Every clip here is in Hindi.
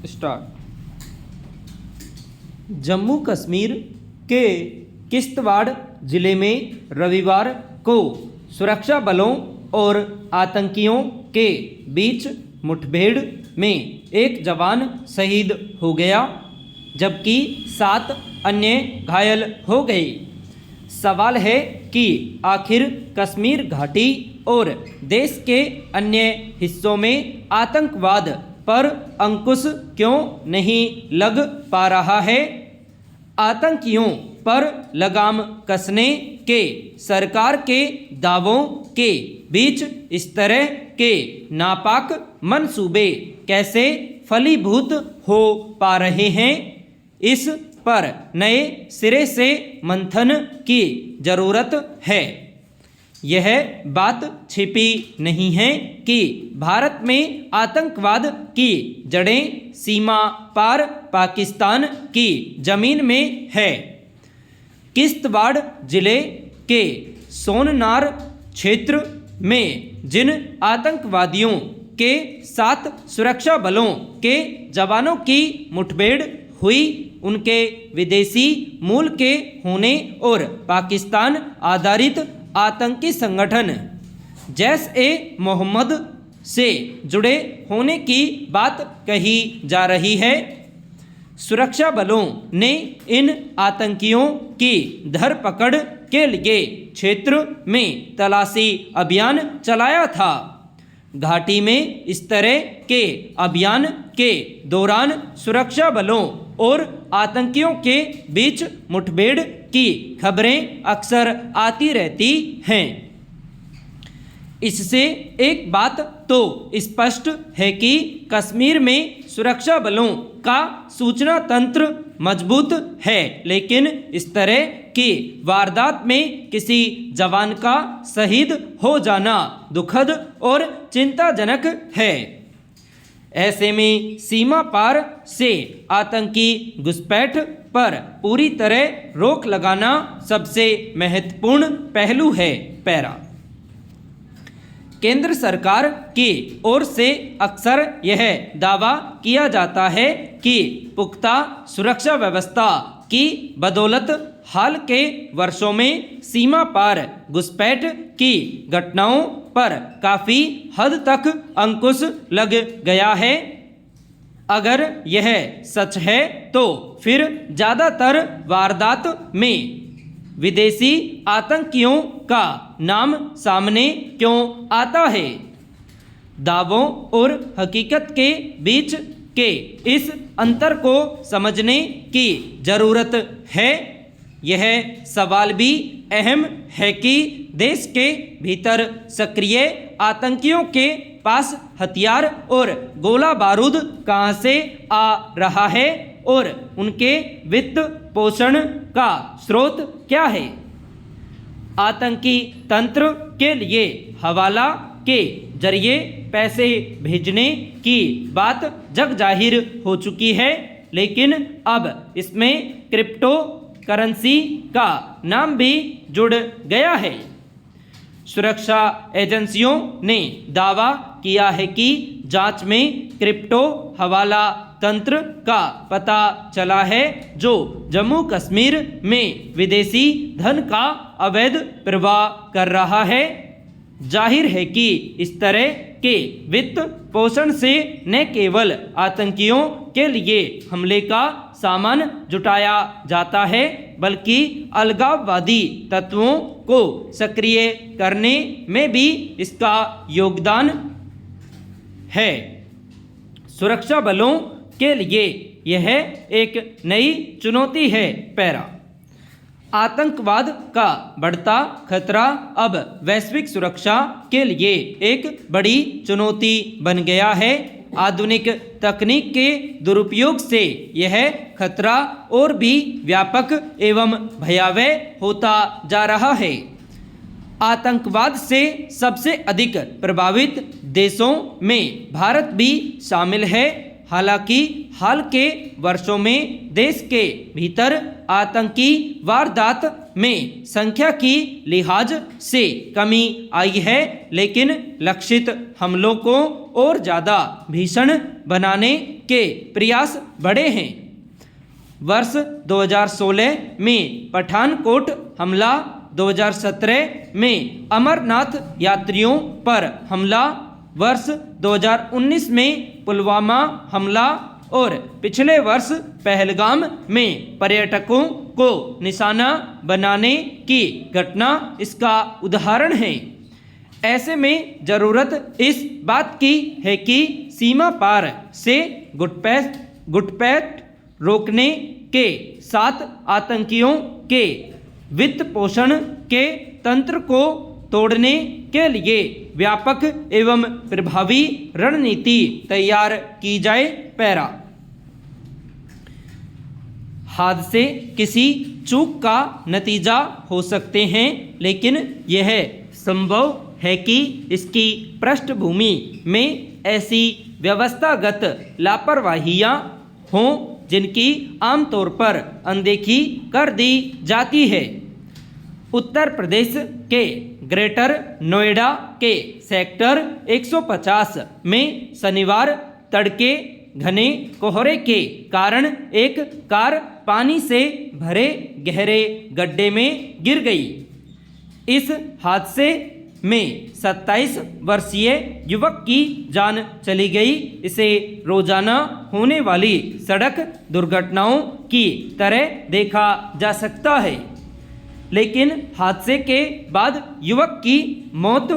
स्टार्ट। जम्मू कश्मीर के किश्तवाड़ जिले में रविवार को सुरक्षा बलों और आतंकियों के बीच मुठभेड़ में एक जवान शहीद हो गया जबकि 7 अन्य घायल हो गए। सवाल है कि आखिर कश्मीर घाटी और देश के अन्य हिस्सों में आतंकवाद पर अंकुश क्यों नहीं लग पा रहा है। आतंकियों पर लगाम कसने के सरकार के दावों के बीच इस तरह के नापाक मंसूबे कैसे फलीभूत हो पा रहे हैं, इस पर नए सिरे से मंथन की जरूरत है। यह बात छिपी नहीं है कि भारत में आतंकवाद की जड़ें सीमा पार पाकिस्तान की जमीन में है। किश्तवाड़ जिले के सोननार क्षेत्र में जिन आतंकवादियों के साथ सुरक्षा बलों के जवानों की मुठभेड़ हुई, उनके विदेशी मूल के होने और पाकिस्तान आधारित आतंकी संगठन जैश-ए-मोहम्मद से जुड़े होने की बात कही जा रही है। सुरक्षा बलों ने इन आतंकियों की धरपकड़ के लिए क्षेत्र में तलाशी अभियान चलाया था। घाटी में इस तरह के अभियान के दौरान सुरक्षा बलों और आतंकियों के बीच मुठभेड़ की खबरें अक्सर आती रहती हैं। इससे एक बात तो स्पष्ट है कि कश्मीर में सुरक्षा बलों का सूचना तंत्र मजबूत है, लेकिन इस तरह की वारदात में किसी जवान का शहीद हो जाना दुखद और चिंताजनक है। ऐसे में सीमा पार से आतंकी घुसपैठ पर पूरी तरह रोक लगाना सबसे महत्वपूर्ण पहलू है। पैरा केंद्र सरकार की ओर से अक्सर यह दावा किया जाता है कि पुख्ता सुरक्षा व्यवस्था की बदौलत हाल के वर्षों में सीमा पार घुसपैठ की घटनाओं पर काफ़ी हद तक अंकुश लग गया है। अगर यह सच है तो फिर ज़्यादातर वारदात में विदेशी आतंकियों का नाम सामने क्यों आता है। दावों और हकीकत के बीच के इस अंतर को समझने की ज़रूरत है। यह सवाल भी अहम है कि देश के भीतर सक्रिय आतंकियों के पास हथियार और गोला बारूद कहां से आ रहा है और उनके वित्त पोषण का स्रोत क्या है। आतंकी तंत्र के लिए हवाला के जरिए पैसे भेजने की बात जग जाहिर हो चुकी है, लेकिन अब इसमें क्रिप्टो करेंसी का नाम भी जुड़ गया है। सुरक्षा एजेंसियों ने दावा किया है कि जांच में क्रिप्टो हवाला तंत्र का पता चला है जो जम्मू कश्मीर में विदेशी धन का अवैध प्रवाह कर रहा है। जाहिर है कि इस तरह के वित्त पोषण से न केवल आतंकियों के लिए हमले का सामान जुटाया जाता है, बल्कि अलगाववादी तत्वों को सक्रिय करने में भी इसका योगदान है। सुरक्षा बलों के लिए यह एक नई चुनौती है। पैरा आतंकवाद का बढ़ता खतरा अब वैश्विक सुरक्षा के लिए एक बड़ी चुनौती बन गया है। आधुनिक तकनीक के दुरुपयोग से यह खतरा और भी व्यापक एवं भयावह होता जा रहा है। आतंकवाद से सबसे अधिक प्रभावित देशों में भारत भी शामिल है। हालांकि हाल के वर्षों में देश के भीतर आतंकी वारदात में संख्या की लिहाज से कमी आई है, लेकिन लक्षित हमलों को और ज़्यादा भीषण बनाने के प्रयास बढ़े हैं। वर्ष 2016 में पठानकोट हमला, 2017 में अमरनाथ यात्रियों पर हमला, वर्ष 2019 में पुलवामा हमला और पिछले वर्ष पहलगाम में पर्यटकों को निशाना बनाने की घटना इसका उदाहरण है। ऐसे में ज़रूरत इस बात की है कि सीमा पार से घुसपैठ रोकने के साथ आतंकियों के वित्त पोषण के तंत्र को तोड़ने के लिए व्यापक एवं प्रभावी रणनीति तैयार की जाए। पैरा। हादसे किसी चूक का नतीजा हो सकते हैं, लेकिन यह संभव है कि इसकी पृष्ठभूमि में ऐसी व्यवस्थागत लापरवाहियां हों जिनकी आमतौर पर अनदेखी कर दी जाती है। उत्तर प्रदेश के ग्रेटर नोएडा के सेक्टर 150 में शनिवार तड़के घने कोहरे के कारण एक कार पानी से भरे गहरे गड्ढे में गिर गई। इस हादसे में 27 वर्षीय युवक की जान चली गई। इसे रोजाना होने वाली सड़क दुर्घटनाओं की तरह देखा जा सकता है, लेकिन हादसे के बाद युवक की मौत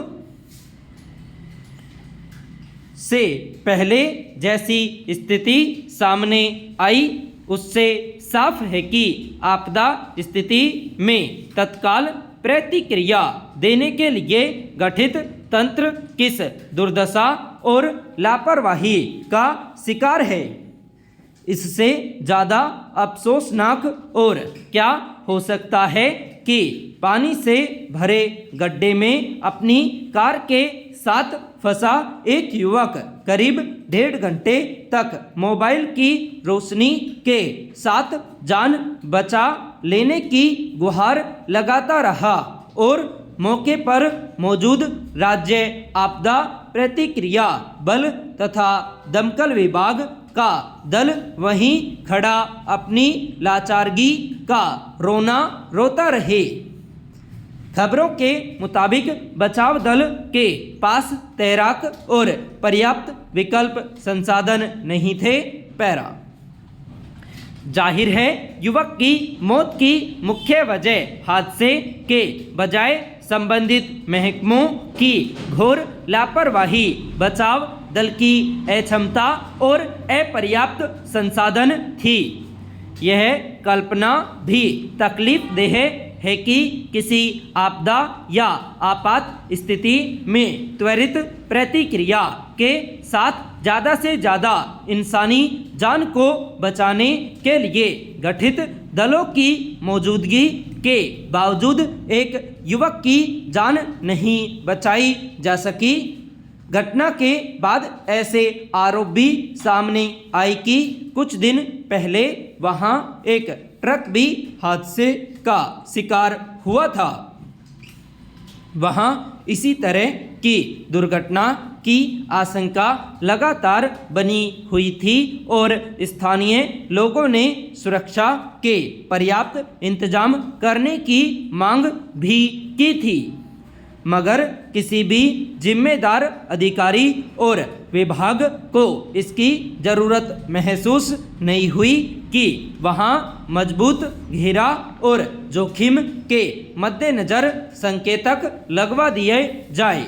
से पहले जैसी स्थिति सामने आई, उससे साफ है कि आपदा स्थिति में तत्काल प्रतिक्रिया देने के लिए गठित तंत्र किस दुर्दशा और लापरवाही का शिकार है। इससे ज़्यादा अफसोसनाक और क्या हो सकता है कि पानी से भरे गड्ढे में अपनी कार के साथ फंसा एक युवक करीब 1.5 घंटे तक मोबाइल की रोशनी के साथ जान बचा लेने की गुहार लगाता रहा और मौके पर मौजूद राज्य आपदा प्रतिक्रिया बल तथा दमकल विभाग का दल वहीं खड़ा अपनी लाचारगी का रोना रोता रहे। खबरों के मुताबिक बचाव दल के पास तैराक और पर्याप्त विकल्प संसाधन नहीं थे। पैरा। जाहिर है युवक की मौत की मुख्य वजह हादसे के बजाय संबंधित महकमों की घोर लापरवाही, बचाव दल की अक्षमता और अपर्याप्त संसाधन थी। यह कल्पना भी तकलीफदेह है कि किसी आपदा या आपात स्थिति में त्वरित प्रतिक्रिया के साथ ज़्यादा से ज़्यादा इंसानी जान को बचाने के लिए गठित दलों की मौजूदगी के बावजूद एक युवक की जान नहीं बचाई जा सकी। घटना के बाद ऐसे आरोप भी सामने आए कि कुछ दिन पहले वहां एक ट्रक भी हादसे का शिकार हुआ था। वहां इसी तरह की दुर्घटना की आशंका लगातार बनी हुई थी और स्थानीय लोगों ने सुरक्षा के पर्याप्त इंतजाम करने की मांग भी की थी, मगर किसी भी जिम्मेदार अधिकारी और विभाग को इसकी ज़रूरत महसूस नहीं हुई कि वहां मजबूत घेरा और जोखिम के मद्देनज़र संकेतक लगवा दिए जाए।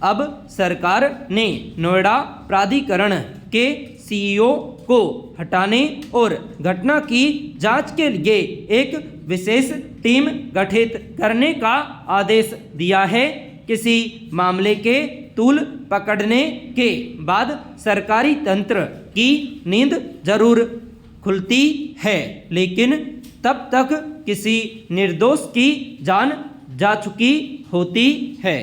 अब सरकार ने नोएडा प्राधिकरण के सीईओ को हटाने और घटना की जांच के लिए एक विशेष टीम गठित करने का आदेश दिया है। किसी मामले के तूल पकड़ने के बाद सरकारी तंत्र की नींद जरूर खुलती है, लेकिन तब तक किसी निर्दोष की जान जा चुकी होती है।